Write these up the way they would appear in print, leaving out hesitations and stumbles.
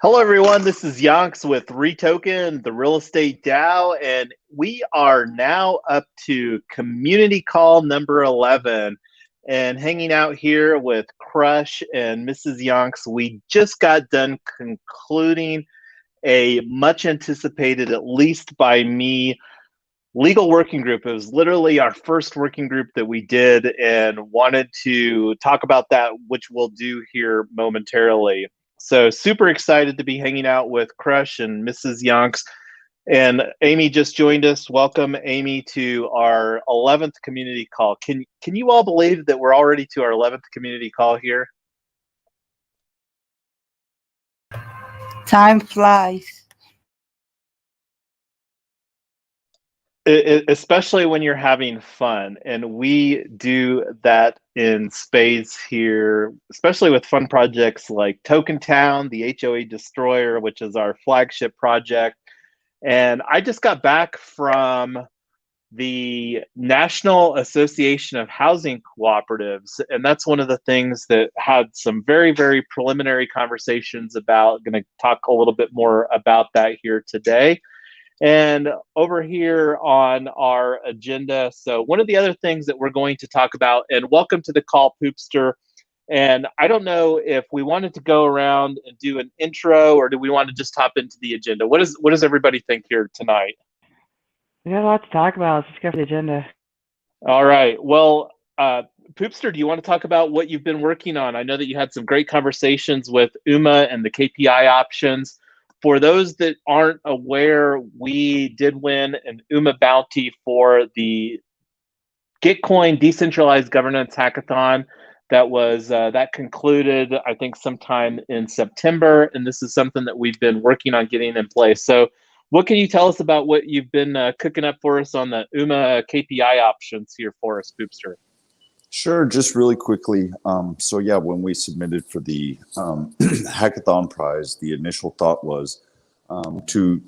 Hello, everyone. This is Yonks with REtoken, the real estate DAO, and we are now up to community call number 11 and hanging out here with Crush and Mrs. Yonks. We just got done concluding a much anticipated, at least by me, legal working group. It was literally our first working group that we did and wanted to talk about that, which we'll do here momentarily. So super excited to be hanging out with Crush and Mrs. Yonks. And Amy just joined us. Welcome, Amy, to our 11th community call. Can you all believe that we're already to our 11th community call here? Time flies. Especially when you're having fun, and we do that in spades here, especially with fun projects like Token Town, the HOA Destroyer, which is our flagship project. And I just got back from the National Association of Housing Cooperatives, and that's one of the things that had some very, very preliminary conversations about. Going to talk a little bit more about that here today. And over here on our agenda, so one of the other things that we're going to talk about, and welcome to the call, Poopster. And I don't know if we wanted to go around and do an intro, or do we want to just hop into the agenda? What does everybody think here tonight? We got a lot to talk about. Let's just go for the agenda. All right. Well, Poopster, do you want to talk about what you've been working on? I know that you had some great conversations with UMA and the KPI options. For those that aren't aware, we did win an UMA bounty for the Gitcoin Decentralized Governance Hackathon. That concluded, I think, sometime in September, and this is something that we've been working on getting in place. So what can you tell us about what you've been cooking up for us on the UMA KPI options here for us, Poopster? Sure, just really quickly. So yeah, when we submitted for the hackathon prize, the initial thought was to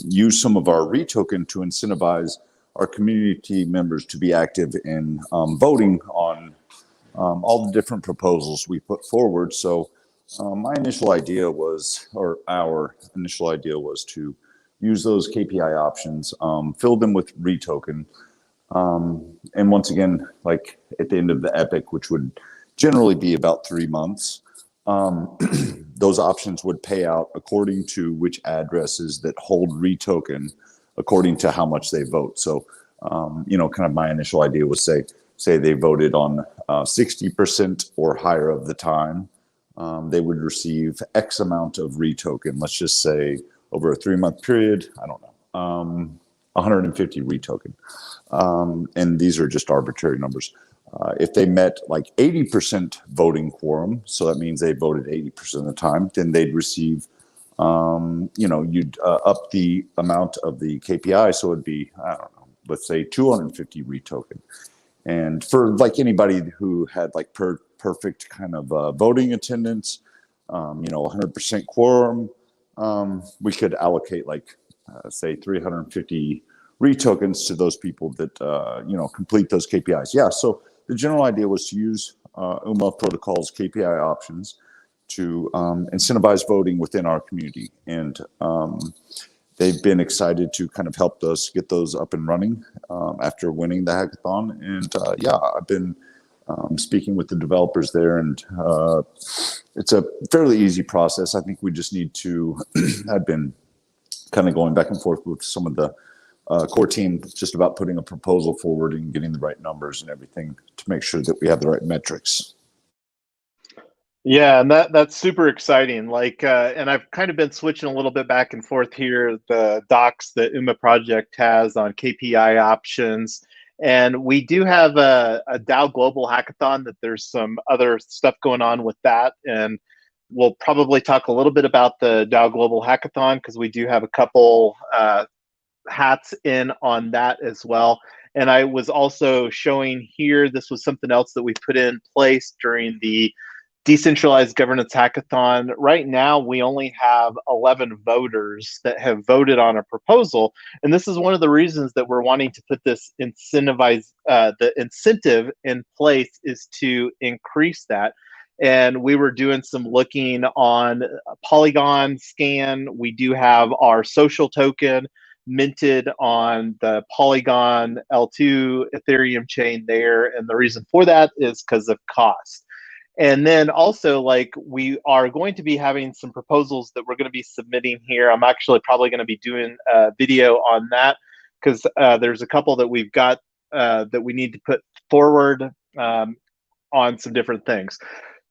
use some of our REtoken to incentivize our community members to be active in voting on all the different proposals we put forward. So my initial idea was, or our initial idea was, to use those KPI options, fill them with REtoken. And once again, like at the end of the epic, which would generally be about 3 months, those options would pay out according to which addresses that hold REtoken according to how much they vote. So, kind of my initial idea was say they voted on 60% or higher of the time, they would receive X amount of REtoken. Let's just say over a 3-month period, I don't know, 150 REtoken. And these are just arbitrary numbers. If they met like 80% voting quorum, so that means they voted 80% of the time, then they'd receive, you'd up the amount of the KPI. So it'd be, I don't know, let's say 250 REtoken. And for like anybody who had like perfect kind of voting attendance, 100% quorum, we could allocate like, say 350 REtokens to those people that, complete those KPIs. Yeah, so the general idea was to use UMA protocol's KPI options to incentivize voting within our community. And they've been excited to kind of help us get those up and running after winning the hackathon. And I've been speaking with the developers there, and it's a fairly easy process. I think we just need to, I've been kind of going back and forth with some of the core team just about putting a proposal forward and getting the right numbers and everything to make sure that we have the right metrics. Yeah, and that's super exciting. And I've kind of been switching a little bit back and forth here, the docs that UMA project has on KPI options. And we do have a DAO Global Hackathon that there's some other stuff going on with that. And we'll probably talk a little bit about the DAO Global Hackathon because we do have a couple hats in on that as well. And I was also showing here, this was something else that we put in place during the Decentralized Governance Hackathon. Right now, we only have 11 voters that have voted on a proposal. And this is one of the reasons that we're wanting to put this the incentive in place is to increase that. and we were doing some looking on Polygon scan. We do have our social token minted on the Polygon L2 Ethereum chain there, and the reason for that is because of cost. And then also, like, we are going to be having some proposals that we're going to be submitting here. I'm actually probably going to be doing a video on that because there's a couple that we've got that we need to put forward on some different things.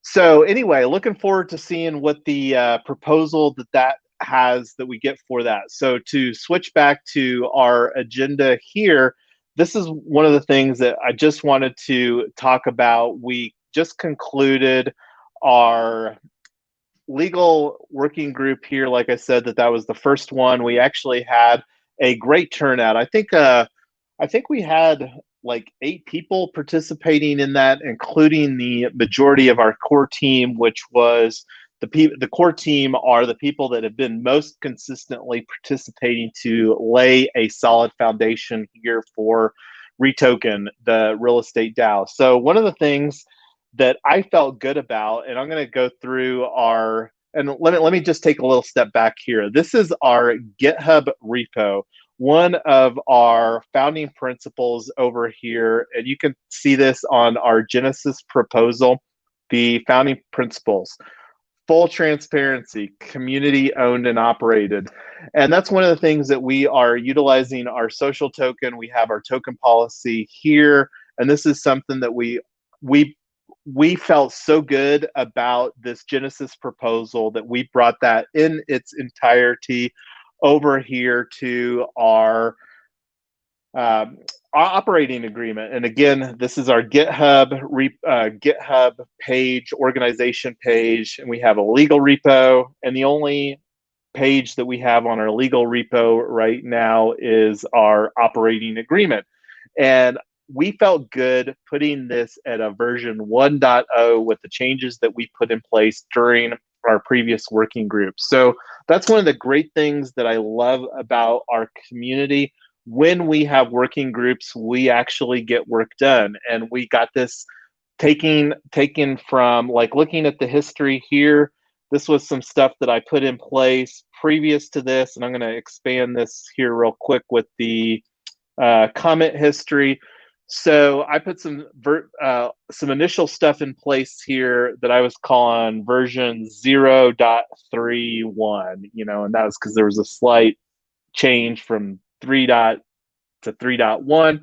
So anyway, looking forward to seeing what the proposal that has that we get for that. So to switch back to our agenda here, this is one of the things that I just wanted to talk about. We just concluded our legal working group here. Like I said, that was the first one. We actually had a great turnout. I think we had like 8 people participating in that, including the majority of our core team, which was the core team are the people that have been most consistently participating to lay a solid foundation here for REtoken, the real estate DAO. So one of the things that I felt good about, and I'm going to go through our, and let me just take a little step back here. This is our GitHub repo, one of our founding principles over here, and you can see this on our Genesis proposal, the founding principles: full transparency, community owned and operated. And that's one of the things that we are utilizing our social token. We have our token policy here, and this is something that we felt so good about this Genesis proposal that we brought that in its entirety over here to our operating agreement. And again, this is our GitHub page, organization page, and we have a legal repo. And the only page that we have on our legal repo right now is our operating agreement. And we felt good putting this at a version 1.0 with the changes that we put in place during our previous working group. So that's one of the great things that I love about our community. When we have working groups, we actually get work done. And we got this taken from, like, looking at the history here. This was some stuff that I put in place previous to this, and I'm going to expand this here real quick with the comment history. So I put some initial stuff in place here that I was calling version 0.31, and that was because there was a slight change from 3. to 3.1,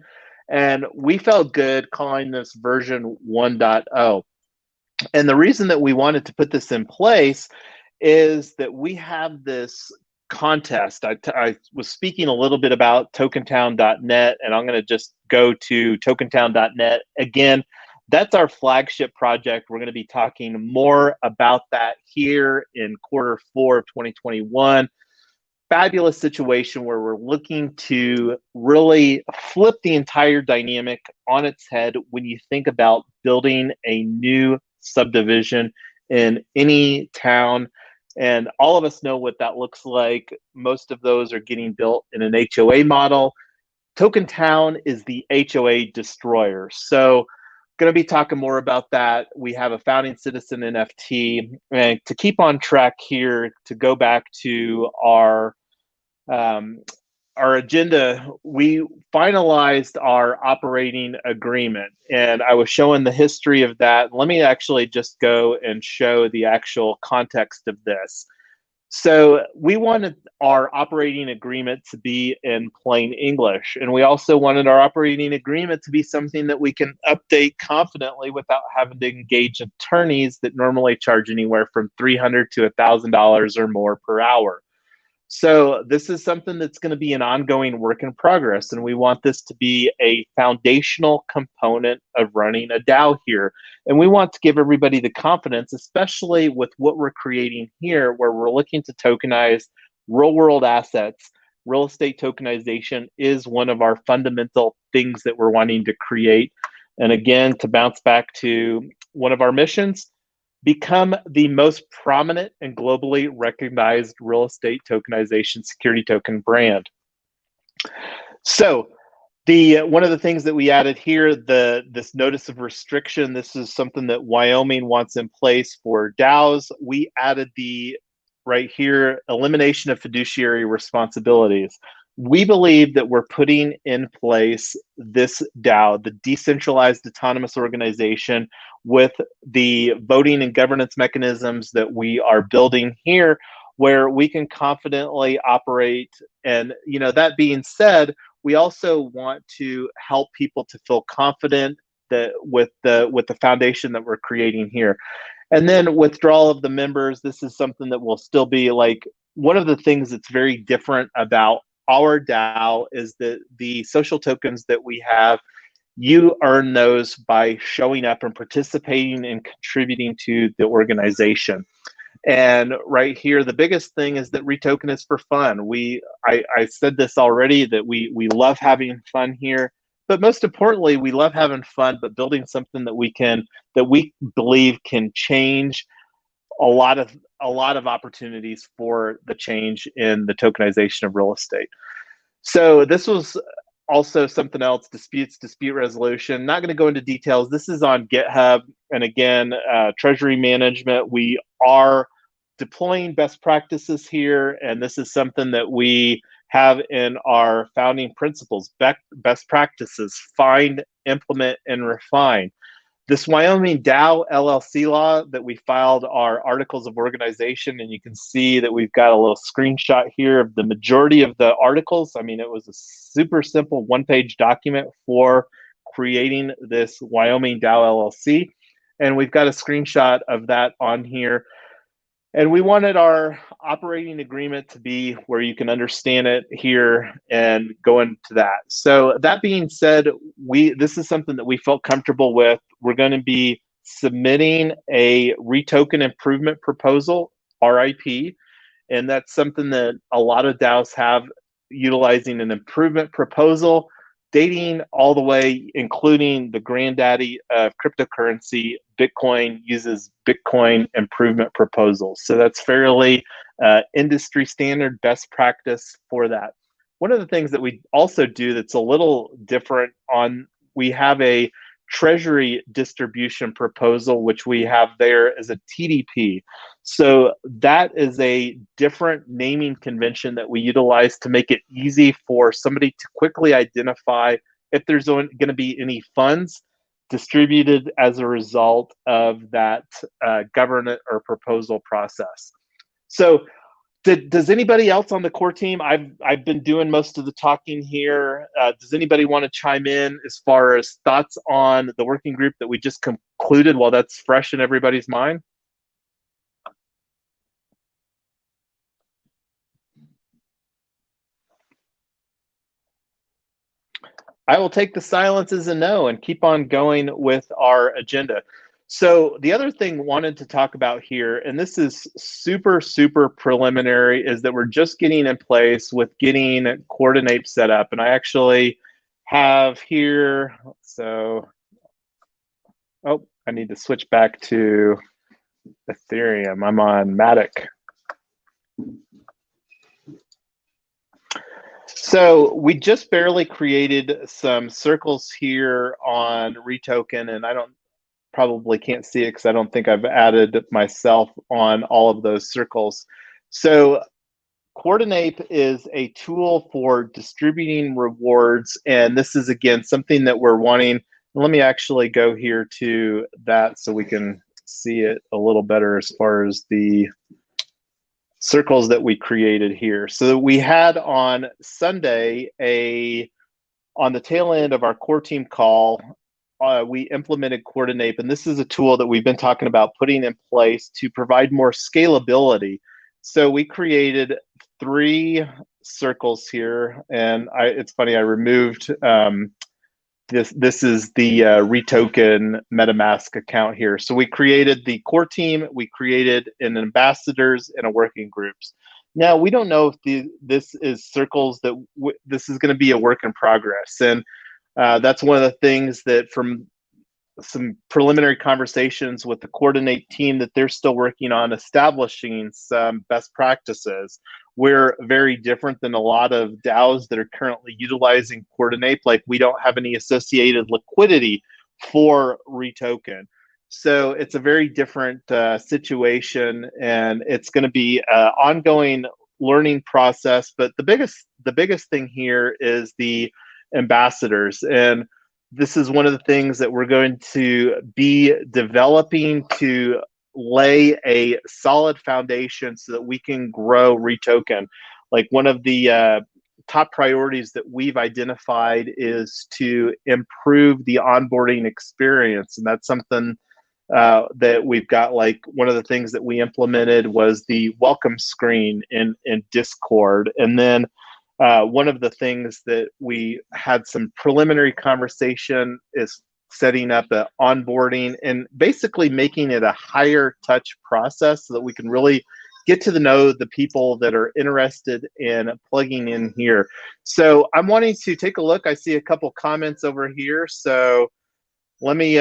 and we felt good calling this version 1.0. And the reason that we wanted to put this in place is that we have this contest. I was speaking a little bit about tokentown.net, and I'm going to just go to tokentown.net again. That's our flagship project. We're going to be talking more about that here in Q4 of 2021. Fabulous situation where we're looking to really flip the entire dynamic on its head when you think about building a new subdivision in any town. And all of us know what that looks like. Most of those are getting built in an HOA model. Token Town is the HOA destroyer. So going to be talking more about that. We have a founding citizen NFT. And to keep on track here, to go back to our agenda, we finalized our operating agreement, and I was showing the history of that. Let me actually just go and show the actual context of this. So we wanted our operating agreement to be in plain English, and we also wanted our operating agreement to be something that we can update confidently without having to engage attorneys that normally charge anywhere from $300 to $1,000 or more per hour. So this is something that's going to be an ongoing work in progress, and we want this to be a foundational component of running a DAO here. And we want to give everybody the confidence, especially with what we're creating here, where we're looking to tokenize real-world assets. Real estate tokenization is one of our fundamental things that we're wanting to create. And again, to bounce back to one of our missions, become the most prominent and globally recognized real estate tokenization security token brand. So One of the things that we added here, this notice of restriction, this is something that Wyoming wants in place for DAOs. We added right here, elimination of fiduciary responsibilities. We believe that we're putting in place this DAO, the Decentralized Autonomous Organization, with the voting and governance mechanisms that we are building here, where we can confidently operate. And that being said, we also want to help people to feel confident that with the foundation that we're creating here. And then withdrawal of the members, this is something that will still be like one of the things that's very different about our DAO is that the social tokens that we have, you earn those by showing up and participating and contributing to the organization. And right here, the biggest thing is that REtoken is for fun. I said this already, that we love having fun here, but most importantly, we love having fun, but building something that we believe can change a lot of opportunities for the change in the tokenization of real estate. So this was also something else, dispute resolution. Not going to go into details. This is on GitHub. And again, treasury management, we are deploying best practices here. And this is something that we have in our founding principles, best practices, find, implement, and refine. This Wyoming DAO LLC law that we filed our articles of organization, and you can see that we've got a little screenshot here of the majority of the articles. I mean, it was a super simple one-page document for creating this Wyoming DAO LLC, and we've got a screenshot of that on here. And we wanted our operating agreement to be where you can understand it here and go into that. So that being said, this is something that we felt comfortable with. We're going to be submitting a REtoken improvement proposal, RIP, and that's something that a lot of DAOs have, utilizing an improvement proposal dating all the way, including the granddaddy of cryptocurrency, Bitcoin, uses Bitcoin improvement proposals. So that's fairly industry standard best practice for that. One of the things that we also do that's a little different we have a treasury distribution proposal, which we have there as a TDP. So that is a different naming convention that we utilize to make it easy for somebody to quickly identify if there's going to be any funds distributed as a result of that governance or proposal process. So does anybody else on the core team? I've been doing most of the talking here. Does anybody want to chime in as far as thoughts on the working group that we just concluded while that's fresh in everybody's mind? I will take the silence as a no and keep on going with our agenda. So the other thing wanted to talk about here, and this is super, super preliminary, is that we're just getting in place with getting Coordinate set up. And I actually have here, so, oh, I need to switch back to Ethereum. I'm on Matic. So we just barely created some circles here on REtoken, and I probably can't see it because I don't think I've added myself on all of those circles. So Coordinate is a tool for distributing rewards, and this is, again, something that we're wanting. Let me actually go here to that so we can see it a little better as far as the circles that we created here. So we had on Sunday, on the tail end of our core team call, we implemented Coordinate, and this is a tool that we've been talking about putting in place to provide more scalability. So we created 3 circles here, and it's funny, I removed this is the REtoken MetaMask account here. So we created the core team, we created an ambassadors and a working groups. Now, we don't know if this is circles that this is going to be a work in progress. And that's one of the things that from some preliminary conversations with the Coordinate team that they're still working on establishing some best practices. We're very different than a lot of DAOs that are currently utilizing Coordinate. Like, we don't have any associated liquidity for REtoken. So it's a very different situation, and it's going to be an ongoing learning process. But the biggest thing here is the ambassadors, and this is one of the things that we're going to be developing to lay a solid foundation so that we can grow REtoken. Like, one of the top priorities that we've identified is to improve the onboarding experience, and that's something that we've got. Like, one of the things that we implemented was the welcome screen in Discord. And then one of the things that we had some preliminary conversation is setting up an onboarding and basically making it a higher touch process so that we can really get to know the people that are interested in plugging in here. So I'm wanting to take a look. I see a couple comments over here. So let me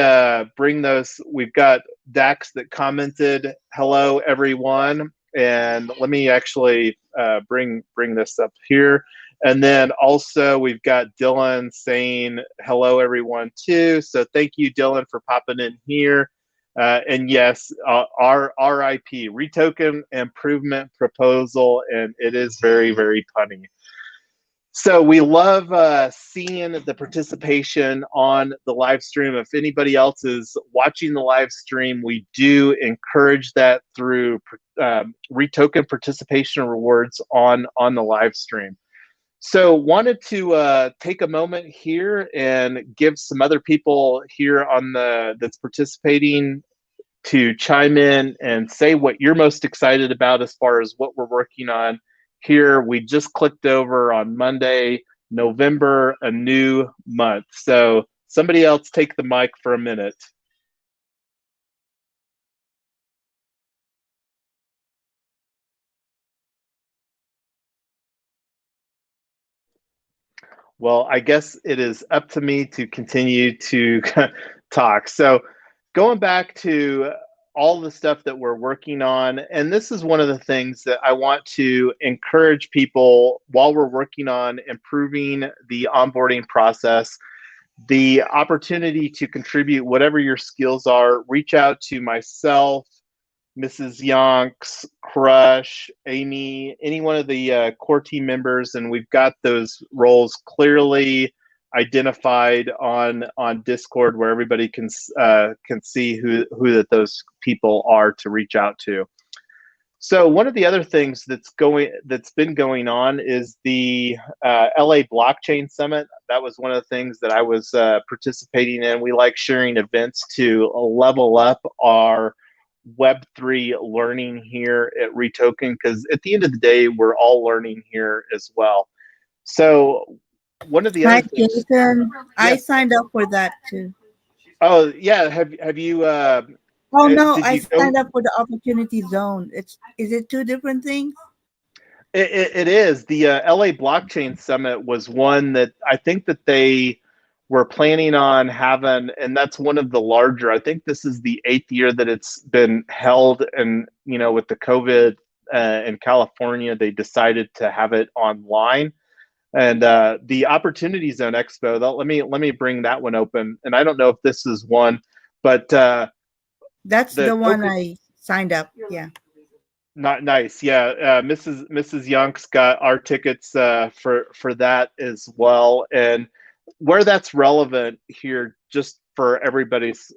bring those. We've got Dax that commented, "Hello, everyone." And let me actually bring this up here. And then also we've got Dylan saying, "Hello, everyone," too. So thank you, Dylan, for popping in here. And yes, our RIP, REtoken Improvement Proposal, and it is very, very punny. So we love seeing the participation on the live stream. If anybody else is watching the live stream, we do encourage that through REtoken participation rewards on the live stream. So wanted to take a moment here and give some other people here on that's participating to chime in and say what you're most excited about as far as what we're working on. Here, we just clicked over on Monday, November, a new month. So somebody else take the mic for a minute. Well, I guess it is up to me to continue to talk. So going back to all the stuff that we're working on, and this is one of the things that I want to encourage people while we're working on improving the onboarding process, the opportunity to contribute whatever your skills are. Reach out to myself, Mrs. Yonks, Crush, Amy, any one of the core team members, and we've got those roles clearly identified on Discord, where everybody can see who those people are to reach out to. So one of the other things that's been going on is the LA Blockchain Summit. That was one of the things that I was participating in. We like sharing events to level up our Web3 learning here at REtoken, because at the end of the day, we're all learning here as well. So one of the other things, Jason, I signed up for that too. Oh yeah, have you? Oh no, I signed up for the Opportunity Zone. Is it two different things? It is. The LA Blockchain Summit was one that I think that they were planning on having, and that's one of the larger. I think this is the 8th year that it's been held, and with the COVID in California, they decided to have it online. And the Opportunity Zone Expo, let me bring that one open. And I don't know if this is one, but that's the one I signed up. Yeah. Not nice. Yeah, Mrs. Young's got our tickets for that as well. And where that's relevant here, just for everybody's,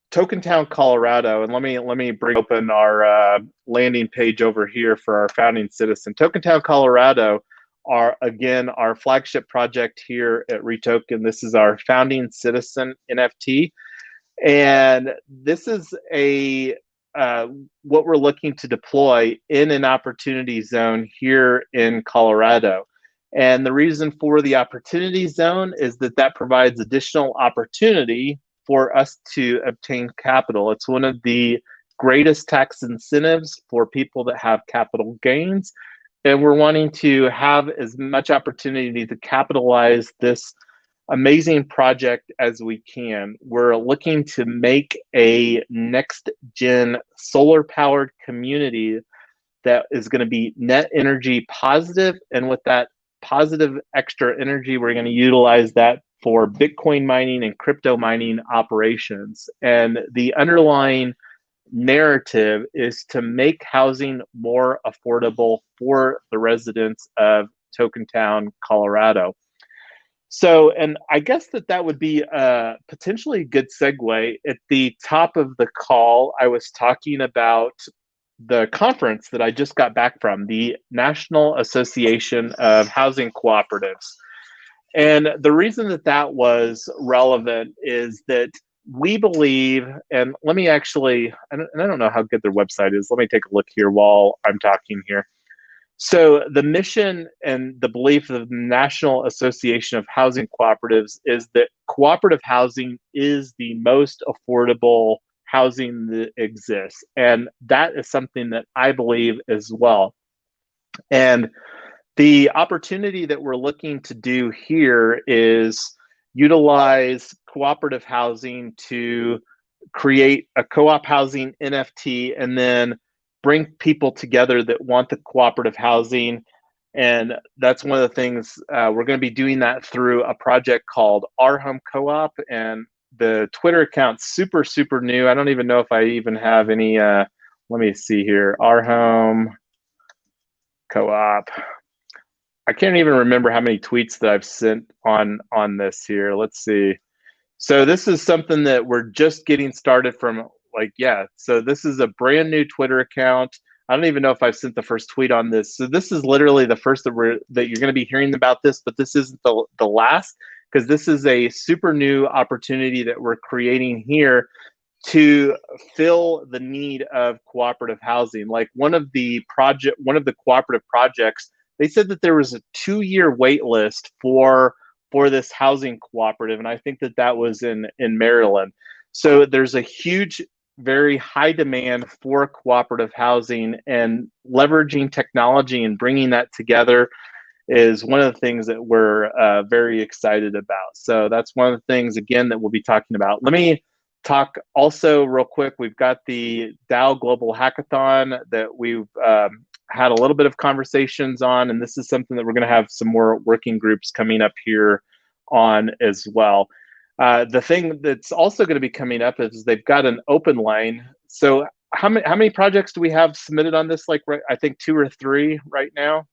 Tokentown, Colorado, and let me bring open our landing page over here for our founding citizen. Tokentown, Colorado, are again our flagship project here at REtoken. This is our founding citizen NFT, and this is a what we're looking to deploy in an opportunity zone here in Colorado. And the reason for the opportunity zone is that provides additional opportunity for us to obtain capital. It's one of the greatest tax incentives for people that have capital gains. And we're wanting to have as much opportunity to capitalize this amazing project as we can. We're looking to make a next gen solar powered community that is going to be net energy positive, and with that positive extra energy, we're going to utilize that for Bitcoin mining and crypto mining operations. And the underlying narrative is to make housing more affordable for the residents of Token Town, Colorado. So, and I guess that would be potentially a good segue. At the top of the call, I was talking about the conference that I just got back from, the National Association of Housing Cooperatives. And the reason that was relevant is that we believe, and let me actually, I don't know how good their website is. Let me take a look here while I'm talking here. So the mission and the belief of the National Association of Housing Cooperatives is that cooperative housing is the most affordable housing that exists. And that is something that I believe as well. And the opportunity that we're looking to do here is utilize cooperative housing to create a co-op housing NFT and then bring people together that want the cooperative housing. And that's one of the things we're going to be doing that through a project called Our Home Co-op. And the Twitter account's super, super new. I don't even know if I even have any, let me see here, Our Home Co-op. I can't even remember how many tweets that I've sent on this here. Let's see. So this is something that we're just getting started from, like, yeah. So this is a brand new Twitter account. I don't even know if I've sent the first tweet on this. So this is literally the first that you're going to be hearing about this, but this isn't the last, because this is a super new opportunity that we're creating here to fill the need of cooperative housing. Like one of the cooperative projects, they said that there was a 2-year wait list for this housing cooperative, and I think that was in Maryland. So there's a huge, very high demand for cooperative housing, and leveraging technology and bringing that together is one of the things that we're very excited about. So that's one of the things, again, that we'll be talking about. Let me talk also real quick. We've got the DAO Global Hackathon that we've had a little bit of conversations on, and this is something that we're going to have some more working groups coming up here on as well. The thing that's also going to be coming up is they've got an open line. So how many projects do we have submitted on this? Like, I think 2 or 3 right now.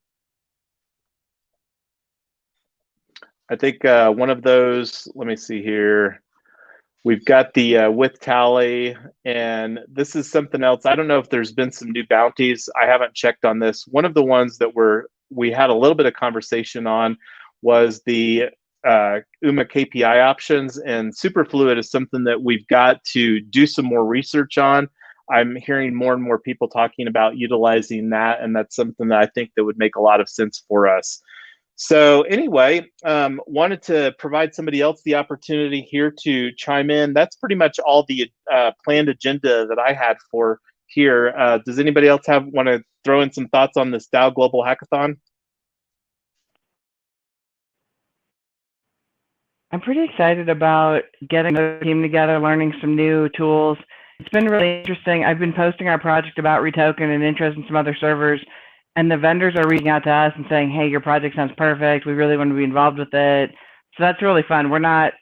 I think one of those, let me see here. We've got the with tally, and this is something else. I don't know if there's been some new bounties. I haven't checked on this. One of the ones that we had a little bit of conversation on was the UMA KPI options, and Superfluid is something that we've got to do some more research on. I'm hearing more and more people talking about utilizing that, and that's something that I think that would make a lot of sense for us. So anyway, wanted to provide somebody else the opportunity here to chime in. That's pretty much all the planned agenda that I had for here. Does anybody else want to throw in some thoughts on this DAO Global Hackathon? I'm pretty excited about getting the team together, learning some new tools. It's been really interesting. I've been posting our project about REtoken and interest in some other servers, and the vendors are reaching out to us and saying, hey, your project sounds perfect. We really want to be involved with it. So that's really fun. We're not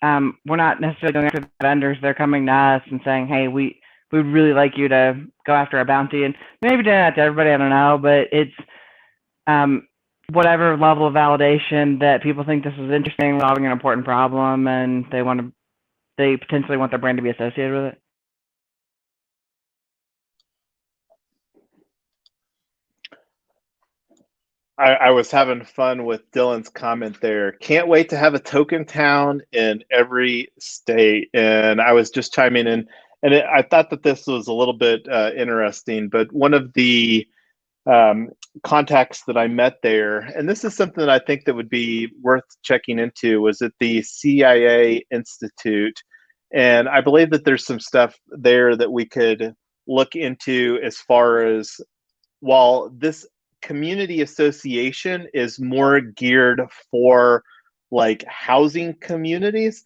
necessarily going after the vendors. They're coming to us and saying, hey, we'd really like you to go after a bounty. And maybe doing that to everybody, I don't know, but it's whatever level of validation that people think this is interesting, solving an important problem, and they potentially want their brand to be associated with it. I was having fun with Dylan's comment there. Can't wait to have a token town in every state. And I was just chiming in, and I thought that this was a little bit interesting, but one of the contacts that I met there, and this is something that I think that would be worth checking into, was at the CIA Institute. And I believe that there's some stuff there that we could look into, as far as, while this community association is more geared for like housing communities,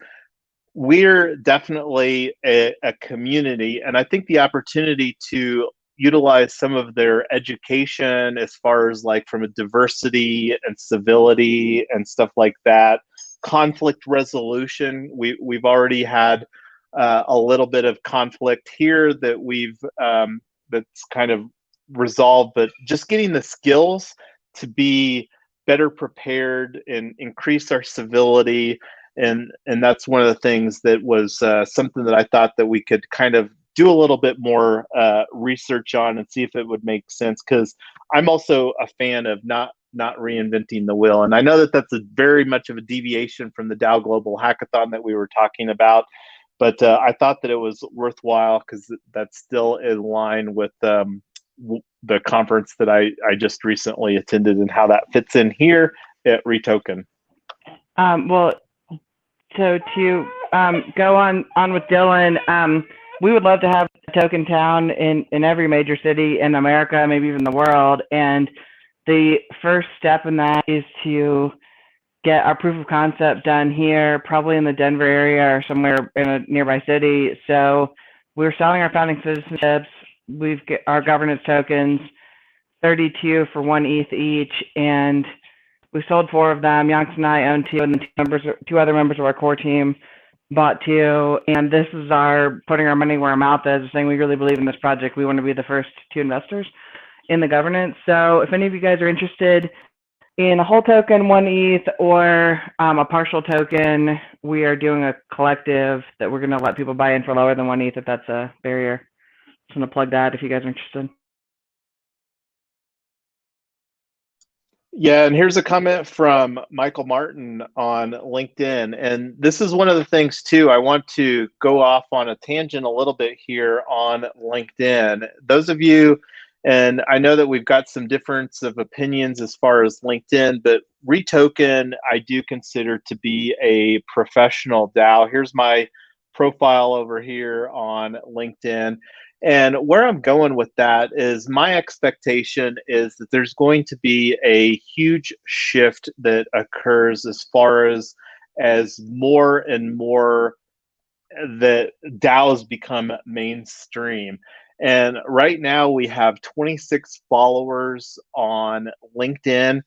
we're definitely a community, and I think the opportunity to utilize some of their education as far as like from a diversity and civility and stuff like that, conflict resolution. We've already had a little bit of conflict here that we've that's kind of resolved, but just getting the skills to be better prepared and increase our civility, and that's one of the things that was something that I thought that we could kind of do a little bit more research on and see if it would make sense, because I'm also a fan of not reinventing the wheel, and I know that that's a very much of a deviation from the DAO Global Hackathon that we were talking about, but I thought that it was worthwhile because that's still in line with the conference that I just recently attended and how that fits in here at REtoken. Well, so to go on with Dylan, we would love to have a token town in every major city in America, maybe even the world. And the first step in that is to get our proof of concept done here, probably in the Denver area or somewhere in a nearby city. So we're selling our founding citizenships. We've got our governance tokens, 32 for 1 ETH each, and we sold 4 of them. Yonks and I own 2, and then 2 other members of our core team bought 2. And this is our putting our money where our mouth is, saying we really believe in this project. We want to be the first 2 investors in the governance. So if any of you guys are interested in a whole token, 1 ETH, or a partial token, we are doing a collective that we're going to let people buy in for lower than 1 ETH if that's a barrier. Just want to plug that if you guys are interested. Yeah, and here's a comment from Michael Martin on LinkedIn. And this is one of the things too, I want to go off on a tangent a little bit here on LinkedIn. Those of you, and I know that we've got some difference of opinions as far as LinkedIn, but REtoken I do consider to be a professional DAO. Here's my profile over here on LinkedIn. And where I'm going with that is my expectation is that there's going to be a huge shift that occurs as far as more and more that DAOs become mainstream. And right now we have 26 followers on LinkedIn.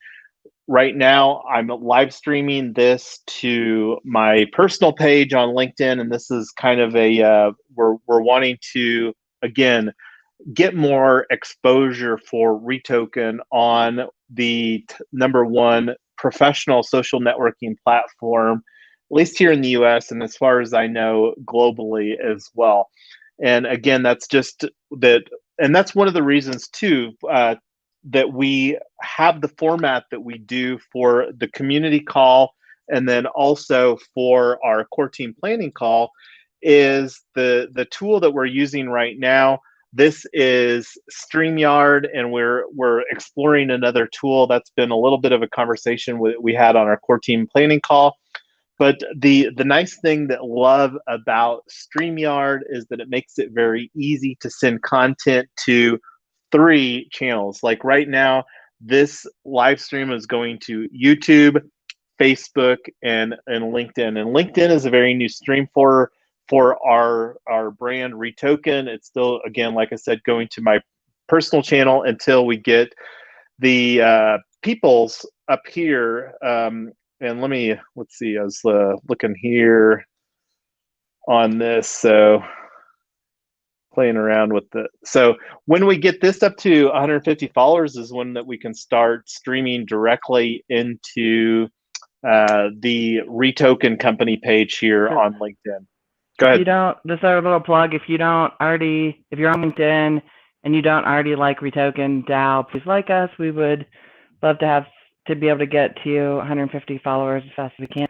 Right now, I'm live streaming this to my personal page on LinkedIn, and this is kind of a we're wanting to again get more exposure for REtoken on the #1 professional social networking platform, at least here in the US, and as far as I know, globally as well. And again, that's just that, and that's one of the reasons too that we have the format that we do for the community call, and then also for our core team planning call, is the tool that we're using right now. This is StreamYard, and we're exploring another tool. That's been a little bit of a conversation we had on our core team planning call. But the nice thing that I love about StreamYard is that it makes it very easy to send content to 3 channels. Like right now, this live stream is going to YouTube, Facebook, and LinkedIn. And LinkedIn is a very new stream for our brand REtoken. It's still, again, like I said, going to my personal channel until we get the people's up here. And let's see, I was looking here on this. So playing around with so when we get this up to 150 followers is when that we can start streaming directly into the REtoken company page here on LinkedIn. Go ahead. If you don't, this is our little plug. If you're on LinkedIn and you don't already like REtoken DAO, please like us. We would love to be able to get to 150 followers as fast as we can.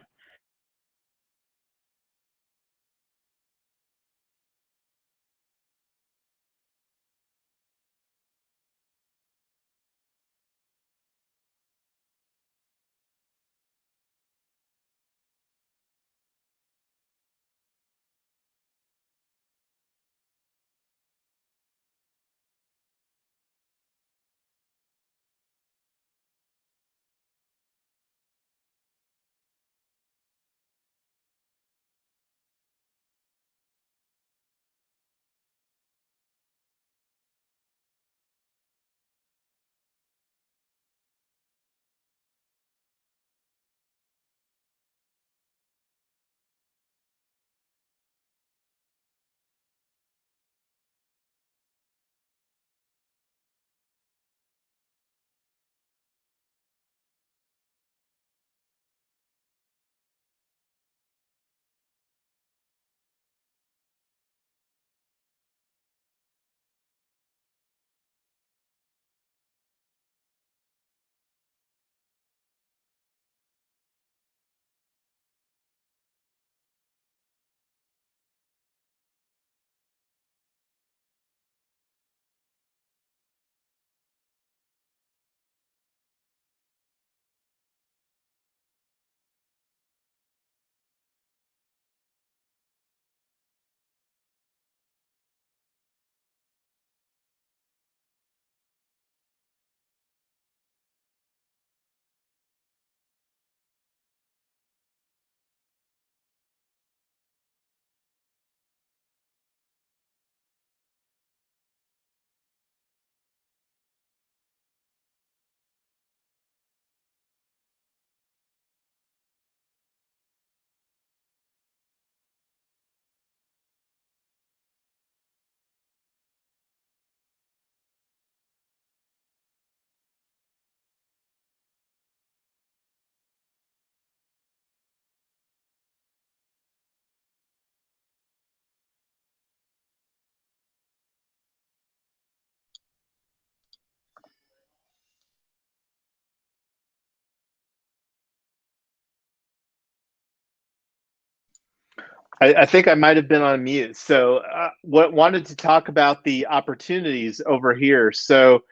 I think I might have been on mute. So what wanted to talk about the opportunities over here. So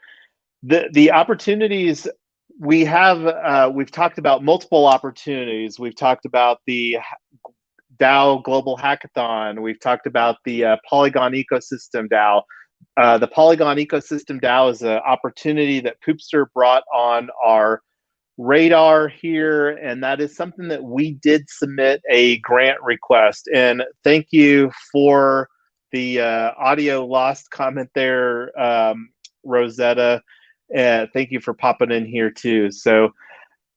the opportunities we have, we've talked about multiple opportunities. We've talked about the DAO Global Hackathon. We've talked about the Polygon Ecosystem DAO. The Polygon Ecosystem DAO is an opportunity that Poopster brought on our radar here, and that is something that we did submit a grant request. And thank you for the audio lost comment there, Rosetta. Thank you for popping in here too. So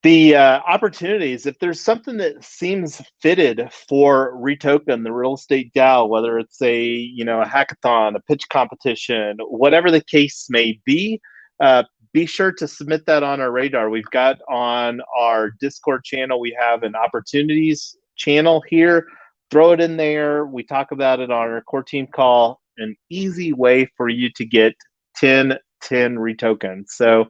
the opportunities, if there's something that seems fitted for REtoken, the real estate DAO, whether it's a hackathon, a pitch competition, whatever the case may be sure to submit that on our radar. We've got on our Discord channel, we have an opportunities channel here. Throw it in there. We talk about it on our core team call. An easy way for you to get 10 REtokens. So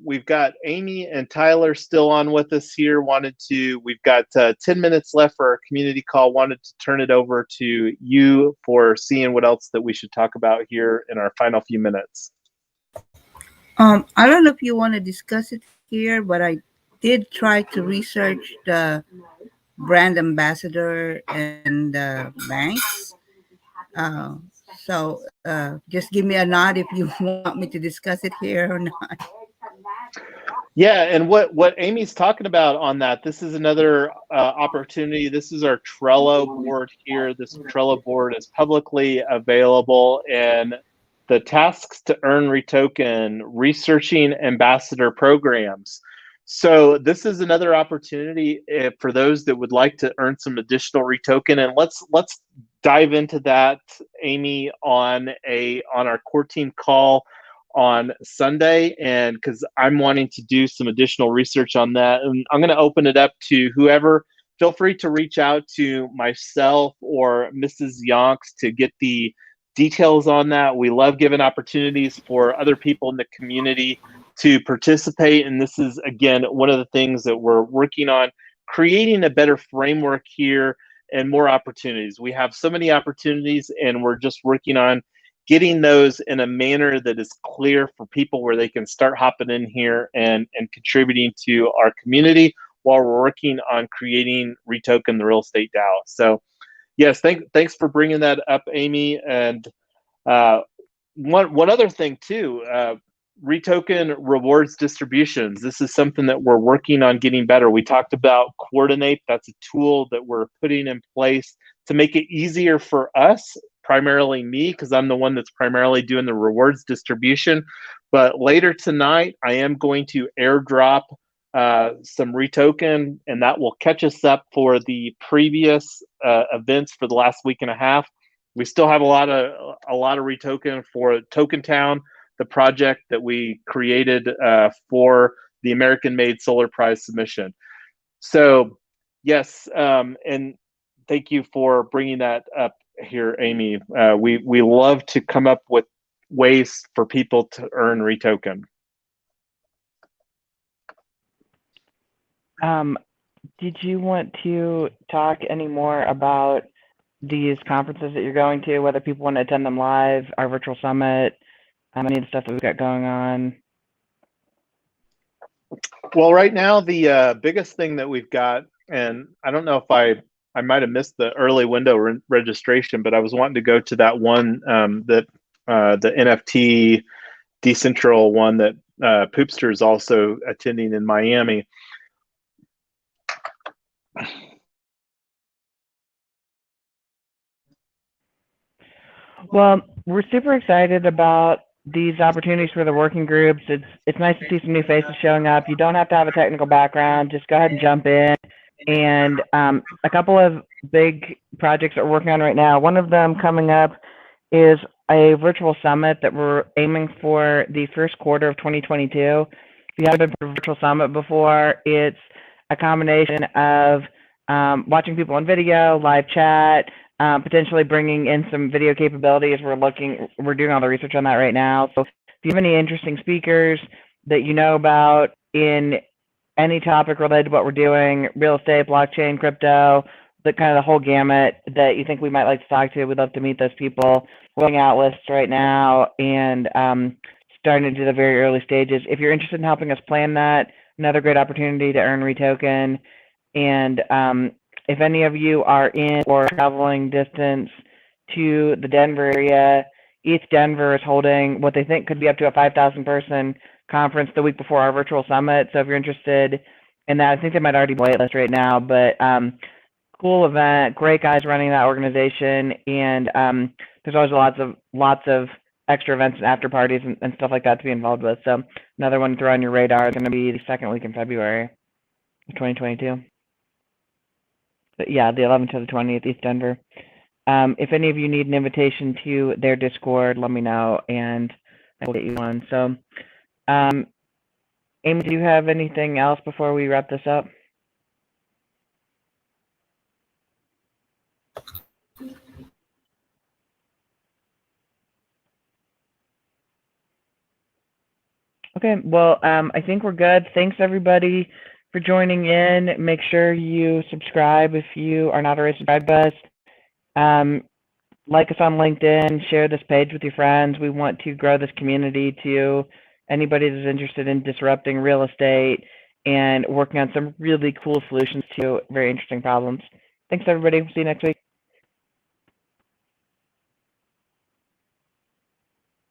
we've got Amy and Tyler still on with us here. We've got 10 minutes left for our community call. Wanted to turn it over to you for seeing what else that we should talk about here in our final few minutes. I don't know if you want to discuss it here, but I did try to research the brand ambassador and banks. So just give me a nod if you want me to discuss it here or not. Yeah, and what Amy's talking about on that, this is another opportunity. This is our Trello board here. This Trello board is publicly available, and the tasks to earn REtoken, researching ambassador programs. So this is another opportunity for those that would like to earn some additional REtoken, and let's dive into that, Amy, on our core team call on Sunday, and because I'm wanting to do some additional research on that, and I'm going to open it up to whoever. Feel free to reach out to myself or Mrs. Yonks to get the details on that. We love giving opportunities for other people in the community to participate, and this is, again, one of the things that we're working on, creating a better framework here and more opportunities. We have so many opportunities, and we're just working on getting those in a manner that is clear for people where they can start hopping in here and contributing to our community while we're working on creating REtoken, the real estate DAO. So yes, thanks for bringing that up, Amy. And one other thing too, REtoken rewards distributions. This is something that we're working on getting better. We talked about Coordinate. That's a tool that we're putting in place to make it easier for us, primarily me, because I'm the one that's primarily doing the rewards distribution. But later tonight, I am going to airdrop some REtoken, and that will catch us up for the previous events for the last week and a half. We still have a lot of REtoken for Token Town, the project that we created for the American-made Solar Prize submission. So yes, and thank you for bringing that up here, Amy. We love to come up with ways for people to earn REtoken. Did you want to talk any more about these conferences that you're going to, whether people want to attend them live, our virtual summit, any of the stuff that we've got going on? Well, right now, the biggest thing that we've got, and I don't know if I might have missed the early window registration, but I was wanting to go to that one, the NFT Decentral one that Poopster is also attending in Miami. Well, we're super excited about these opportunities for the working groups. It's nice to see some new faces showing up. You don't have to have a technical background. Just go ahead and jump in. And a couple of big projects that we're working on right now. One of them coming up is a virtual summit that we're aiming for the first quarter of 2022. If you haven't been to a virtual summit before, it's a combination of watching people on video, live chat, potentially bringing in some video capabilities. We're doing all the research on that right now. So if you have any interesting speakers that you know about in any topic related to what we're doing, real estate, blockchain, crypto, the kind of the whole gamut that you think we might like to talk to, we'd love to meet those people. We're rolling out lists right now and starting to do the very early stages. If you're interested in helping us plan that, another great opportunity to earn REtoken. And if any of you are in or traveling distance to the Denver area, ETH Denver is holding what they think could be up to a 5,000 person conference the week before our virtual summit. So if you're interested in that, I think they might already be waitlist right now, but cool event, great guys running that organization, and there's always lots of extra events and after parties and stuff like that to be involved with. So another one to throw on your radar is going to be the second week in February of 2022. But yeah, the 11th to the 20th, East Denver. If any of you need an invitation to their Discord, let me know and I will get you one. So, Amy, do you have anything else before we wrap this up? Okay, well, I think we're good. Thanks, everybody, for joining in. Make sure you subscribe if you are not already subscribed to us. Like us on LinkedIn, share this page with your friends. We want to grow this community to anybody that's interested in disrupting real estate and working on some really cool solutions to very interesting problems. Thanks, everybody. See you next week.